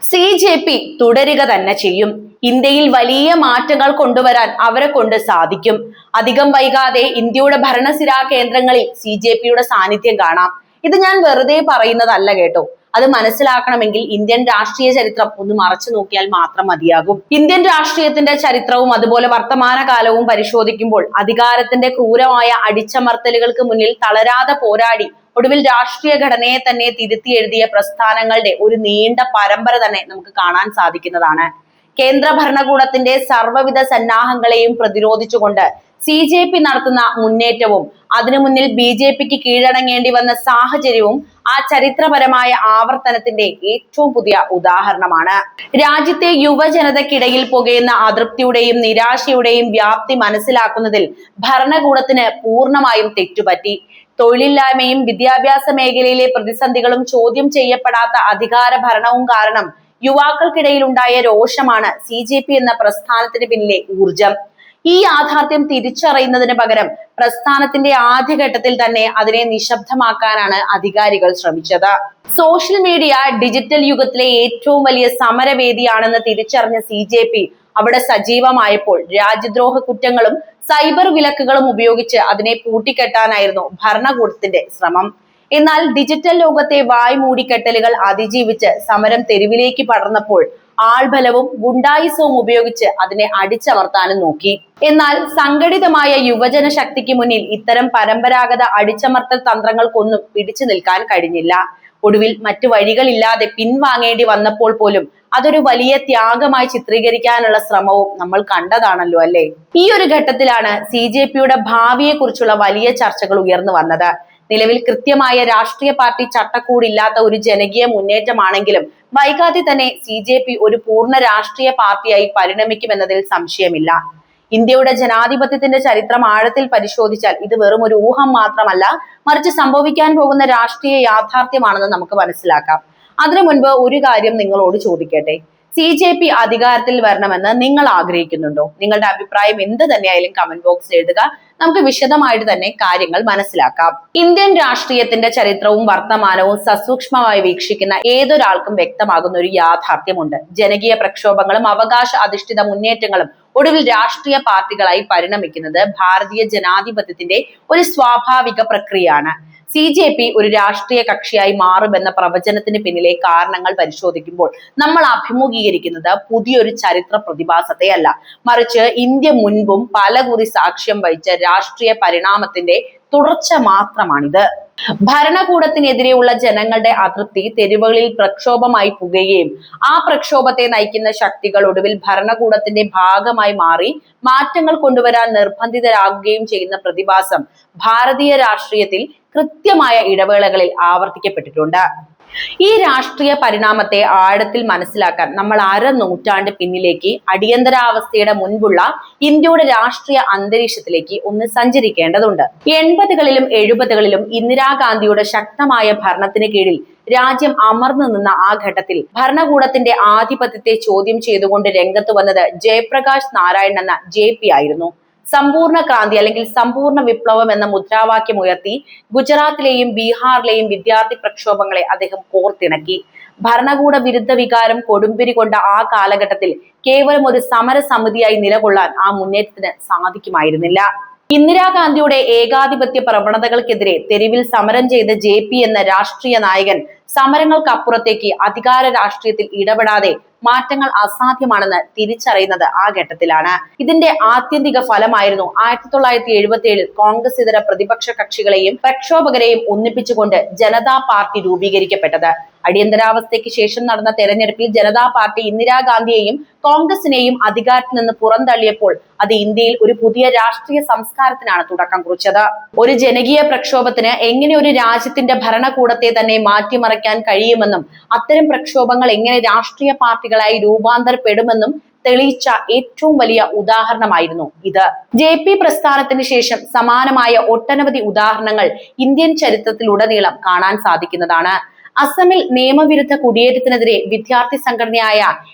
CJP തുടരുക തന്നെ ചെയ്യും. ഇന്ത്യയിൽ വലിയ മാറ്റങ്ങൾ കൊണ്ടുവരാൻ അവരെ കൊണ്ട് സാധിക്കും. അധികം വൈകാതെ ഇന്ത്യയുടെ ഭരണസിരാ കേന്ദ്രങ്ങളിൽ CJPയുടെ സാന്നിധ്യം കാണാം. ഇത് ഞാൻ വെറുതെ പറയുന്നതല്ല കേട്ടോ. അത് മനസ്സിലാക്കണമെങ്കിൽ ഇന്ത്യൻ രാഷ്ട്രീയ ചരിത്രം ഒന്ന് മറച്ചു നോക്കിയാൽ മാത്രം മതിയാകും. ഇന്ത്യൻ രാഷ്ട്രീയത്തിന്റെ ചരിത്രവും അതുപോലെ വർത്തമാനകാലവും പരിശോധിക്കുമ്പോൾ അധികാരത്തിന്റെ ക്രൂരമായ അടിച്ചമർത്തലുകൾക്ക് മുന്നിൽ തളരാതെ പോരാടി ഒടുവിൽ രാഷ്ട്രീയ ഘടനയെ തന്നെ തിരുത്തി എഴുതിയ പ്രസ്ഥാനങ്ങളുടെ ഒരു നീണ്ട പരമ്പര തന്നെ നമുക്ക് കാണാൻ സാധിക്കുന്നതാണ്. കേന്ദ്ര ഭരണകൂടത്തിന്റെ സർവ്വവിധ സന്നാഹങ്ങളെയും പ്രതിരോധിച്ചുകൊണ്ട് CJP നടത്തുന്ന മുന്നേറ്റവും അതിനു മുന്നിൽ BJPക്ക് കീഴടങ്ങേണ്ടി വന്ന സാഹചര്യവും ആ ചരിത്രപരമായ ആവർത്തനത്തിന്റെ ഏറ്റവും പുതിയ ഉദാഹരണമാണ്. രാജ്യത്തെ യുവജനതയ്ക്കിടയിൽ പുകയുന്ന അതൃപ്തിയുടെയും നിരാശയുടെയും വ്യാപ്തി മനസ്സിലാക്കുന്നതിൽ ഭരണകൂടത്തിന് പൂർണ്ണമായും തെറ്റുപറ്റി. തൊഴിലില്ലായ്മയും വിദ്യാഭ്യാസ മേഖലയിലെ പ്രതിസന്ധികളും ചോദ്യം ചെയ്യപ്പെടാത്ത അധികാര ഭരണവും കാരണം യുവാക്കൾക്കിടയിൽ ഉണ്ടായ രോഷമാണ് CJP എന്ന പ്രസ്ഥാനത്തിന് പിന്നിലെ ഊർജം. ഈ യാഥാർത്ഥ്യം തിരിച്ചറിയുന്നതിന് പകരം പ്രസ്ഥാനത്തിന്റെ ആദ്യഘട്ടത്തിൽ തന്നെ അതിനെ നിശബ്ദമാക്കാനാണ് അധികാരികൾ ശ്രമിച്ചത്. സോഷ്യൽ മീഡിയ ഡിജിറ്റൽ യുഗത്തിലെ ഏറ്റവും വലിയ സമരവേദിയാണെന്ന് തിരിച്ചറിഞ്ഞ CJP അവിടെ സജീവമായപ്പോൾ രാജ്യദ്രോഹ കുറ്റങ്ങളും സൈബർ വിലക്കുകളും ഉപയോഗിച്ച് അതിനെ പൂട്ടിക്കെട്ടാനായിരുന്നു ഭരണകൂടത്തിന്റെ ശ്രമം. എന്നാൽ ഡിജിറ്റൽ ലോകത്തെ വായ്മൂടിക്കെട്ടലുകൾ അതിജീവിച്ച് സമരം തെരുവിലേക്ക് പടർന്നപ്പോൾ ആൾബലവും ഗുണ്ടായിസവും ഉപയോഗിച്ച് അതിനെ അടിച്ചമർത്താനും നോക്കി. എന്നാൽ സംഘടിതമായ യുവജന ശക്തിക്ക് മുന്നിൽ ഇത്തരം പരമ്പരാഗത അടിച്ചമർത്തൽ തന്ത്രങ്ങൾക്കൊന്നും പിടിച്ചു നിൽക്കാൻ കഴിഞ്ഞില്ല. ഒടുവിൽ മറ്റു വഴികളില്ലാതെ പിൻവാങ്ങേണ്ടി വന്നപ്പോൾ പോലും അതൊരു വലിയ ത്യാഗമായി ചിത്രീകരിക്കാനുള്ള ശ്രമവും നമ്മൾ കണ്ടതാണല്ലോ അല്ലെ. ഈ ഒരു ഘട്ടത്തിലാണ് CJPയുടെ ഭാവിയെ കുറിച്ചുള്ള വലിയ ചർച്ചകൾ ഉയർന്നു വന്നത്. നിലവിൽ കൃത്യമായ രാഷ്ട്രീയ പാർട്ടി ചട്ടക്കൂടില്ലാത്ത ഒരു ജനകീയ മുന്നേറ്റമാണെങ്കിലും വൈകാതെ തന്നെ CJP ഒരു പൂർണ്ണ രാഷ്ട്രീയ പാർട്ടിയായി പരിണമിക്കുമെന്നതിൽ സംശയമില്ല. ഇന്ത്യയുടെ ജനാധിപത്യത്തിന്റെ ചരിത്രം ആഴത്തിൽ പരിശോധിച്ചാൽ ഇത് വെറും ഒരു ഊഹം മാത്രമല്ല, മറിച്ച് സംഭവിക്കാൻ പോകുന്ന രാഷ്ട്രീയ യാഥാർത്ഥ്യമാണെന്ന് നമുക്ക് മനസ്സിലാക്കാം. അതിനു മുൻപ് ഒരു കാര്യം നിങ്ങളോട് ചോദിക്കട്ടെ. CJP അധികാരത്തിൽ വരണമെന്ന് നിങ്ങൾ ആഗ്രഹിക്കുന്നുണ്ടോ? നിങ്ങളുടെ അഭിപ്രായം എന്ത് തന്നെയായാലും കമന്റ് ബോക്സിൽ എഴുതുക. നമുക്ക് വിശദമായിട്ട് തന്നെ കാര്യങ്ങൾ മനസ്സിലാക്കാം. ഇന്ത്യൻ രാഷ്ട്രീയത്തിന്റെ ചരിത്രവും വർത്തമാനവും സസൂക്ഷ്മമായി വീക്ഷിക്കുന്ന ഏതൊരാൾക്കും വ്യക്തമാകുന്ന ഒരു യാഥാർത്ഥ്യമുണ്ട്. ജനകീയ പ്രക്ഷോഭങ്ങളും അവകാശ അധിഷ്ഠിത മുന്നേറ്റങ്ങളും ഒടുവിൽ രാഷ്ട്രീയ പാർട്ടികളായി പരിണമിക്കുന്നത് ഭാരതീയ ജനാധിപത്യത്തിന്റെ ഒരു സ്വാഭാവിക പ്രക്രിയയാണ്. CJP ഒരു രാഷ്ട്രീയ കക്ഷിയായി മാറുമെന്ന പ്രവചനത്തിന് പിന്നിലെ കാരണങ്ങൾ പരിശോധിക്കുമ്പോൾ നമ്മൾ അഭിമുഖീകരിക്കുന്നത് പുതിയൊരു ചരിത്ര പ്രതിഭാസത്തെയല്ല, മറിച്ച് ഇന്ത്യ മുൻപും പലകുറി സാക്ഷ്യം വഹിച്ച രാഷ്ട്രീയ പരിണാമത്തിന്റെ തുടർച്ച മാത്രമാണിത്. ഭരണകൂടത്തിനെതിരെയുള്ള ജനങ്ങളുടെ അതൃപ്തി തെരുവുകളിൽ പ്രക്ഷോഭമായി പുകയുകയും ആ പ്രക്ഷോഭത്തെ നയിക്കുന്ന ശക്തികൾ ഒടുവിൽ ഭരണകൂടത്തിന്റെ ഭാഗമായി മാറി മാറ്റങ്ങൾ കൊണ്ടുവരാൻ നിർബന്ധിതരാകുകയും ചെയ്യുന്ന പ്രതിഭാസം ഭാരതീയ രാഷ്ട്രീയത്തിൽ കൃത്യമായ ഇടവേളകളിൽ ആവർത്തിക്കപ്പെട്ടിട്ടുണ്ട്. ഈ രാഷ്ട്രീയ പരിണാമത്തെ ആഴത്തിൽ മനസ്സിലാക്കാൻ നമ്മൾ നൂറ്റാണ്ട് പിന്നിലേക്ക് അടിയന്തരാവസ്ഥയുടെ മുൻപുള്ള ഇന്ത്യയുടെ രാഷ്ട്രീയ അന്തരീക്ഷത്തിലേക്ക് ഒന്ന് സഞ്ചരിക്കേണ്ടതുണ്ട്. 80കളിലും 70കളിലും ഇന്ദിരാഗാന്ധിയുടെ ശക്തമായ ഭരണത്തിന് കീഴിൽ രാജ്യം അമർന്നു നിന്ന ആ ഘട്ടത്തിൽ ഭരണകൂടത്തിന്റെ ആധിപത്യത്തെ ചോദ്യം ചെയ്തുകൊണ്ട് രംഗത്ത് വന്നത് ജയപ്രകാശ് നാരായൺ എന്ന JP ആയിരുന്നു. സമ്പൂർണ്ണ ക്രാന്തി അല്ലെങ്കിൽ സമ്പൂർണ്ണ വിപ്ലവം എന്ന മുദ്രാവാക്യം ഉയർത്തി ഗുജറാത്തിലെയും ബീഹാറിലെയും വിദ്യാർത്ഥി പ്രക്ഷോഭങ്ങളെ അദ്ദേഹം കോർത്തിണക്കി. ഭരണകൂട വിരുദ്ധ വികാരം കൊടുമ്പിരി കൊണ്ട ആ കാലഘട്ടത്തിൽ കേവലം ഒരു സമര സമിതിയായി നിലകൊള്ളാൻ ആ മുന്നേറ്റത്തിന് സാധിക്കുമായിരുന്നില്ല. ഇന്ദിരാഗാന്ധിയുടെ ഏകാധിപത്യ പ്രവണതകൾക്കെതിരെ തെരുവിൽ സമരം ചെയ്ത JP എന്ന രാഷ്ട്രീയ നായകൻ സമരങ്ങൾക്കപ്പുറത്തേക്ക് അധികാര രാഷ്ട്രീയത്തിൽ ഇടപെടാതെ മാറ്റങ്ങൾ അസാധ്യമാണെന്ന് തിരിച്ചറിയുന്നത് ആ ഘട്ടത്തിലാണ്. ഇതിന്റെ ആത്യന്തിക ഫലമായിരുന്നു 1977 കോൺഗ്രസ് ഇതര പ്രതിപക്ഷ കക്ഷികളെയും പ്രക്ഷോഭകരെയും ഒന്നിപ്പിച്ചുകൊണ്ട് ജനതാ പാർട്ടി രൂപീകരിക്കപ്പെട്ടത്. അടിയന്തരാവസ്ഥയ്ക്ക് ശേഷം നടന്ന തെരഞ്ഞെടുപ്പിൽ ജനതാ പാർട്ടി ഇന്ദിരാഗാന്ധിയെയും കോൺഗ്രസിനെയും അധികാരത്തിൽ നിന്ന് പുറന്തള്ളിയപ്പോൾ അത് ഇന്ത്യയിൽ ഒരു പുതിയ രാഷ്ട്രീയ സംസ്കാരത്തിനാണ് തുടക്കം കുറിച്ചത്. ഒരു ജനകീയ പ്രക്ഷോഭത്തിന് എങ്ങനെ ഒരു രാജ്യത്തിന്റെ ഭരണകൂടത്തെ തന്നെ മാറ്റിമറിക്കാൻ കഴിയുമെന്നും അത്തരം പ്രക്ഷോഭങ്ങൾ എങ്ങനെ രാഷ്ട്രീയ പാർട്ടികളായി രൂപാന്തരപ്പെടുമെന്നും തെളിയിച്ച ഏറ്റവും വലിയ ഉദാഹരണമായിരുന്നു ഇത്. JP പ്രസ്ഥാനത്തിന് ശേഷം സമാനമായ ഒട്ടനവധി ഉദാഹരണങ്ങൾ ഇന്ത്യൻ ചരിത്രത്തിലുടനീളം കാണാൻ സാധിക്കുന്നതാണ്. അസമിൽ നിയമവിരുദ്ധ കുടിയേറ്റത്തിനെതിരെ വിദ്യാർത്ഥി സംഘടനയായ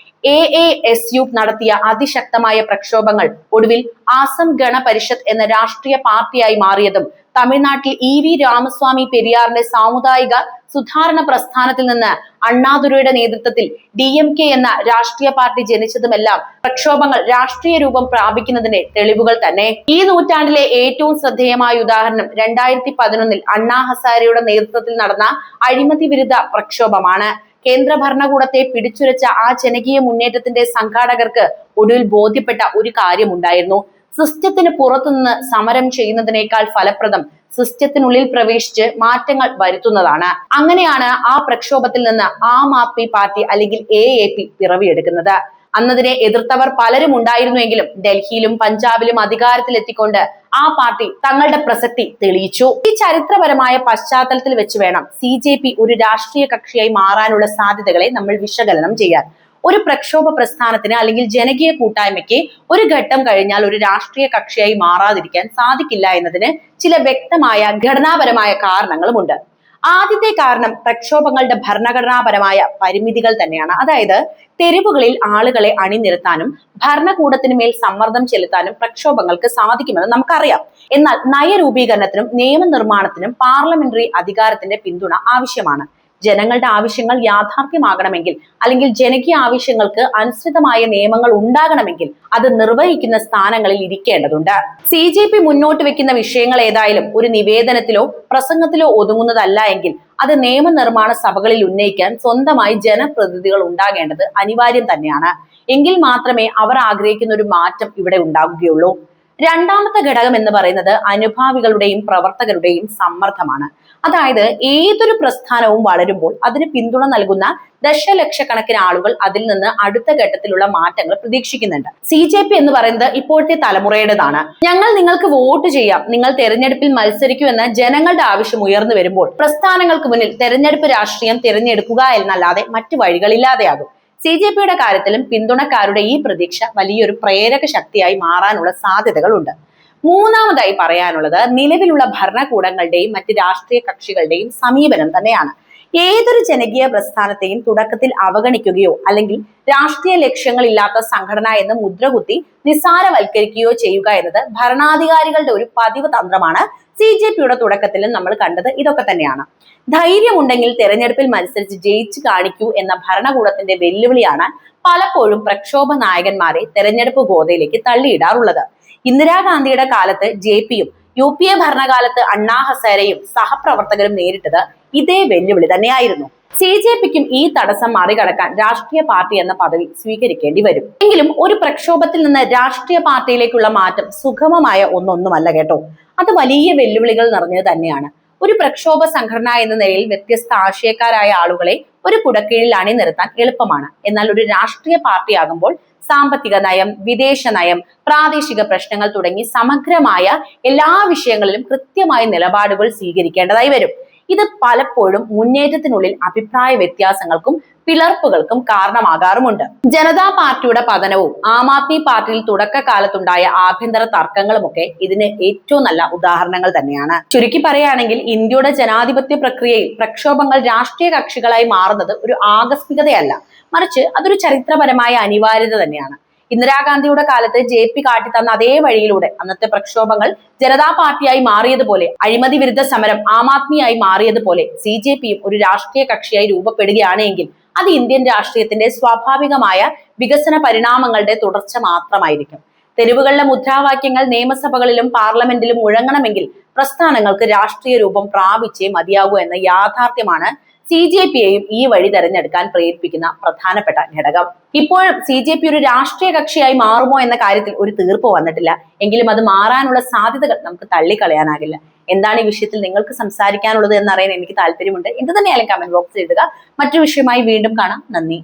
AASU നടത്തിയ അതിശക്തമായ പ്രക്ഷോഭങ്ങൾ ഒടുവിൽ ആസം ഗണ പരിഷത്ത് എന്ന രാഷ്ട്രീയ പാർട്ടിയായി മാറിയതും തമിഴ്നാട്ടിൽ EV രാമസ്വാമി പെരിയാറിന്റെ സാമുദായിക സുധാരണ പ്രസ്ഥാനത്തിൽ നിന്ന് അണ്ണാദുരൈയുടെ നേതൃത്വത്തിൽ DMK എന്ന രാഷ്ട്രീയ പാർട്ടി ജനിച്ചതുമെല്ലാം പ്രക്ഷോഭങ്ങൾ രാഷ്ട്രീയ രൂപം പ്രാപിക്കുന്നതിന്റെ തെളിവുകൾ തന്നെ. ഈ നൂറ്റാണ്ടിലെ ഏറ്റവും ശ്രദ്ധേയമായ ഉദാഹരണം 2011 അണ്ണാ ഹസാരെയുടെ നേതൃത്വത്തിൽ നടന്ന അഴിമതി വിരുദ്ധ പ്രക്ഷോഭമാണ്. കേന്ദ്ര ഭരണകൂടത്തെ പിടിച്ചുലച്ച ആ ജനകീയ മുന്നേറ്റത്തിന്റെ സംഘാടകർക്ക് ഒടുവിൽ ബോധ്യപ്പെട്ട ഒരു കാര്യമുണ്ടായിരുന്നു. സിസ്റ്റത്തിന് പുറത്തുനിന്ന് സമരം ചെയ്യുന്നതിനേക്കാൾ ഫലപ്രദം സിസ്റ്റത്തിനുള്ളിൽ പ്രവേശിച്ച് മാറ്റങ്ങൾ വരുത്തുന്നതാണ്. അങ്ങനെയാണ് ആ പ്രക്ഷോഭത്തിൽ നിന്ന് ആം ആദ്മി പാർട്ടി അല്ലെങ്കിൽ AAP പിറവിയെടുക്കുന്നത്. അന്നതിനെ എതിർത്തവർ പലരും ഉണ്ടായിരുന്നുവെങ്കിലും ഡൽഹിയിലും പഞ്ചാബിലും അധികാരത്തിലെത്തിക്കൊണ്ട് ആ പാർട്ടി തങ്ങളുടെ പ്രസക്തി തെളിയിച്ചു. ഈ ചരിത്രപരമായ പശ്ചാത്തലത്തിൽ വെച്ച് വേണം CJP ഒരു രാഷ്ട്രീയ കക്ഷിയായി മാറാനുള്ള സാധ്യതകളെ നമ്മൾ വിശകലനം ചെയ്യാൻ. ഒരു പ്രക്ഷോഭ പ്രസ്ഥാനത്തിന് അല്ലെങ്കിൽ ജനകീയ കൂട്ടായ്മയ്ക്ക് ഒരു ഘട്ടം കഴിഞ്ഞാൽ ഒരു രാഷ്ട്രീയ കക്ഷിയായി മാറാതിരിക്കാൻ സാധിക്കില്ല എന്നതിന് ചില വ്യക്തമായ ഘടനാപരമായ കാരണങ്ങളുമുണ്ട്. ആദ്യത്തെ കാരണം പ്രക്ഷോഭങ്ങളുടെ ഭരണഘടനാപരമായ പരിമിതികൾ തന്നെയാണ്. അതായത് തെരുവുകളിൽ ആളുകളെ അണിനിരത്താനും ഭരണകൂടത്തിന് മേൽ സമ്മർദ്ദം ചെലുത്താനും പ്രക്ഷോഭങ്ങൾക്ക് സാധിക്കുമെന്ന് നമുക്കറിയാം. എന്നാൽ നയരൂപീകരണത്തിനും നിയമനിർമ്മാണത്തിനും പാർലമെന്ററി അധികാരത്തിന്റെ പിന്തുണ ആവശ്യമാണ്. ജനങ്ങളുടെ ആവശ്യങ്ങൾ യാഥാർത്ഥ്യമാകണമെങ്കിൽ അല്ലെങ്കിൽ ജനകീയ ആവശ്യങ്ങൾക്ക് അനുസൃതമായ നിയമങ്ങൾ ഉണ്ടാകണമെങ്കിൽ അത് നിർവഹിക്കുന്ന സ്ഥാനങ്ങളിൽ ഇരിക്കേണ്ടതുണ്ട്. CJP മുന്നോട്ട് വെക്കുന്ന വിഷയങ്ങൾ ഏതായാലും ഒരു നിവേദനത്തിലോ പ്രസംഗത്തിലോ ഒതുങ്ങുന്നതല്ല എങ്കിൽ അത് നിയമനിർമ്മാണ സഭകളിൽ ഉന്നയിക്കാൻ സ്വന്തമായി ജനപ്രതിനിധികൾ ഉണ്ടാകേണ്ടത് അനിവാര്യം തന്നെയാണ്. എങ്കിൽ മാത്രമേ അവർ ആഗ്രഹിക്കുന്ന ഒരു മാറ്റം ഇവിടെ ഉണ്ടാകുകയുള്ളൂ. രണ്ടാമത്തെ ഘടകം എന്ന് പറയുന്നത് അനുഭാവികളുടെയും പ്രവർത്തകരുടെയും സമ്മർദ്ദമാണ്. അതായത് ഏതൊരു പ്രസ്ഥാനവും വളരുമ്പോൾ അതിന് പിന്തുണ നൽകുന്ന ദശലക്ഷക്കണക്കിന് ആളുകൾ അതിൽ നിന്ന് അടുത്ത ഘട്ടത്തിലുള്ള മാറ്റങ്ങൾ പ്രതീക്ഷിക്കുന്നുണ്ട്. CJP എന്ന് പറയുന്നത് ഇപ്പോഴത്തെ തലമുറയുടേതാണ്. ഞങ്ങൾ നിങ്ങൾക്ക് വോട്ട് ചെയ്യാം, നിങ്ങൾ തെരഞ്ഞെടുപ്പിൽ മത്സരിക്കൂ എന്ന ജനങ്ങളുടെ ആവശ്യം ഉയർന്നു വരുമ്പോൾ പ്രസ്ഥാനങ്ങൾക്ക് മുന്നിൽ തെരഞ്ഞെടുപ്പ് രാഷ്ട്രീയം തിരഞ്ഞെടുക്കുക എന്നല്ലാതെ മറ്റു വഴികളില്ലാതെയാകും. CJPയുടെ കാര്യത്തിലും പിന്തുണക്കാരുടെ ഈ പ്രതീക്ഷ വലിയൊരു പ്രേരക ശക്തിയായി മാറാനുള്ള സാധ്യതകളുണ്ട്. മൂന്നാമതായി പറയാനുള്ളത് നിലവിലുള്ള ഭരണകൂടങ്ങളുടെയും മറ്റ് രാഷ്ട്രീയ കക്ഷികളുടെയും സമീപനം തന്നെയാണ്. ഏതൊരു ജനകീയ പ്രസ്ഥാനത്തെയും തുടക്കത്തിൽ അവഗണിക്കുകയോ അല്ലെങ്കിൽ രാഷ്ട്രീയ ലക്ഷ്യങ്ങളില്ലാത്ത സംഘടന എന്ന് മുദ്രകുത്തി നിസ്സാരവൽക്കരിക്കുകയോ ചെയ്യുക എന്നത് ഭരണാധികാരികളുടെ ഒരു പതിവ് തന്ത്രമാണ്. CJPയുടെ തുടക്കത്തിലും നമ്മൾ കണ്ടത് ഇതൊക്കെ തന്നെയാണ്. ധൈര്യമുണ്ടെങ്കിൽ തെരഞ്ഞെടുപ്പിൽ മത്സരിച്ച് ജയിച്ചു കാണിക്കൂ എന്ന ഭരണകൂടത്തിന്റെ വെല്ലുവിളിയാണ് പലപ്പോഴും പ്രക്ഷോഭ നായകന്മാരെ തെരഞ്ഞെടുപ്പ് ഗോതയിലേക്ക് തള്ളിയിടാറുള്ളത്. ഇന്ദിരാഗാന്ധിയുടെ കാലത്ത് JPയും UPA ഭരണകാലത്ത് അണ്ണാ ഹസാരെയും സഹപ്രവർത്തകരും നേരിട്ടത് ഇതേ വെല്ലുവിളി തന്നെയായിരുന്നു. CJPക്കും ഈ തടസ്സം മറികടക്കാൻ രാഷ്ട്രീയ പാർട്ടി എന്ന പദവി സ്വീകരിക്കേണ്ടി വരും. എങ്കിലും ഒരു പ്രക്ഷോഭത്തിൽ നിന്ന് രാഷ്ട്രീയ പാർട്ടിയിലേക്കുള്ള മാറ്റം സുഗമമായ ഒന്നൊന്നുമല്ല കേട്ടോ. അത് വലിയ വെല്ലുവിളികൾ നിറഞ്ഞത് തന്നെയാണ്. ഒരു പ്രക്ഷോഭ സംഘടന എന്ന നിലയിൽ വ്യത്യസ്ത ആശയക്കാരായ ആളുകളെ ഒരു കുടക്കീഴിൽ അണിനിരത്താൻ എളുപ്പമാണ്. എന്നാൽ ഒരു രാഷ്ട്രീയ പാർട്ടിയാകുമ്പോൾ സാമ്പത്തിക നയം, വിദേശ നയം, പ്രാദേശിക പ്രശ്നങ്ങൾ തുടങ്ങി സമഗ്രമായ എല്ലാ വിഷയങ്ങളിലും കൃത്യമായ നിലപാടുകൾ സ്വീകരിക്കേണ്ടതായി വരും. ഇത് പലപ്പോഴും മുന്നേറ്റത്തിനുള്ളിൽ അഭിപ്രായ വ്യത്യാസങ്ങൾക്കും പിളർപ്പുകൾക്കും കാരണമാകാറുമുണ്ട്. ജനതാ പാർട്ടിയുടെ പതനവും ആം ആദ്മി പാർട്ടിയിൽ തുടക്കകാലത്തുണ്ടായ ആഭ്യന്തര തർക്കങ്ങളുമൊക്കെ ഇതിന് ഏറ്റവും നല്ല ഉദാഹരണങ്ങൾ തന്നെയാണ്. ചുരുക്കി പറയുകയാണെങ്കിൽ ഇന്ത്യയുടെ ജനാധിപത്യ പ്രക്രിയയിൽ പ്രക്ഷോഭങ്ങൾ രാഷ്ട്രീയ കക്ഷികളായി മാറുന്നത് ഒരു ആകസ്മികതയല്ല, മറിച്ച് അതൊരു ചരിത്രപരമായ അനിവാര്യത തന്നെയാണ്. ഇന്ദിരാഗാന്ധിയുടെ കാലത്ത് JP കാട്ടിത്തന്ന അതേ വഴിയിലൂടെ അന്നത്തെ പ്രക്ഷോഭങ്ങൾ ജനതാ പാർട്ടിയായി മാറിയതുപോലെ, അഴിമതി വിരുദ്ധ സമരം ആം ആദ്മിയായി മാറിയതുപോലെ CJPയും ഒരു രാഷ്ട്രീയ കക്ഷിയായി രൂപപ്പെടുകയാണ് എങ്കിൽ അത് ഇന്ത്യൻ രാഷ്ട്രീയത്തിന്റെ സ്വാഭാവികമായ വികസന പരിണാമങ്ങളുടെ തുടർച്ച മാത്രമായിരിക്കും. തെരുവുകളിലെ മുദ്രാവാക്യങ്ങൾ നിയമസഭകളിലും പാർലമെന്റിലും മുഴങ്ങണമെങ്കിൽ പ്രസ്ഥാനങ്ങൾക്ക് രാഷ്ട്രീയ രൂപം പ്രാപിച്ചേ മതിയാകൂ എന്ന യാഥാർത്ഥ്യമാണ് CJPയെയും ഈ വഴി തെരഞ്ഞെടുക്കാൻ പ്രേരിപ്പിക്കുന്ന പ്രധാനപ്പെട്ട ഘടകം. ഇപ്പോഴും CJP ഒരു രാഷ്ട്രീയ കക്ഷിയായി മാറുമോ എന്ന കാര്യത്തിൽ ഒരു തീർപ്പ് വന്നിട്ടില്ല. എങ്കിലും അത് മാറാനുള്ള സാധ്യതകൾ നമുക്ക് തള്ളിക്കളയാനാകില്ല. എന്താണ് ഈ വിഷയത്തിൽ നിങ്ങൾക്ക് സംസാരിക്കാനുള്ളത് എന്നറിയാൻ എനിക്ക് താല്പര്യമുണ്ട്. എന്ത് തന്നെയായാലും കമന്റ് ബോക്സിൽ ഇടുക. മറ്റൊരു വിഷയമായി വീണ്ടും കാണാം. നന്ദി.